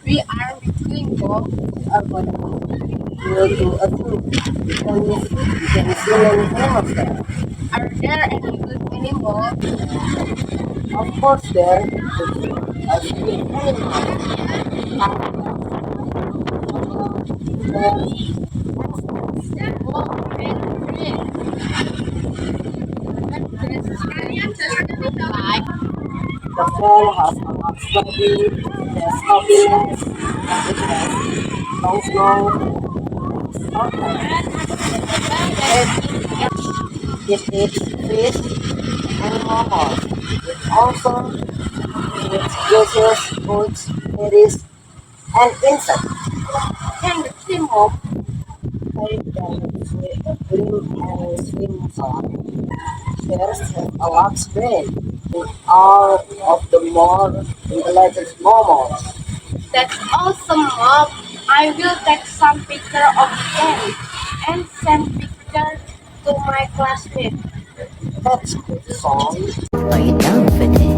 We are between both. Are going to go to a zoo. Can you see many animals there? Are there any good animals? Of course, there are big animals. Oh, and green. What does it look like? The ball has a large body, it has happiness, and it has long snow, short It It eats fish and mammals. It also eats gaseous fruits, berries, and insects. can the team of They can swim and swim far. Bears have a large brain in all of the more intelligent mammals. That's awesome, Mom. I will take some picture of them and send picture to my classmates. That's good song. Are you down for this?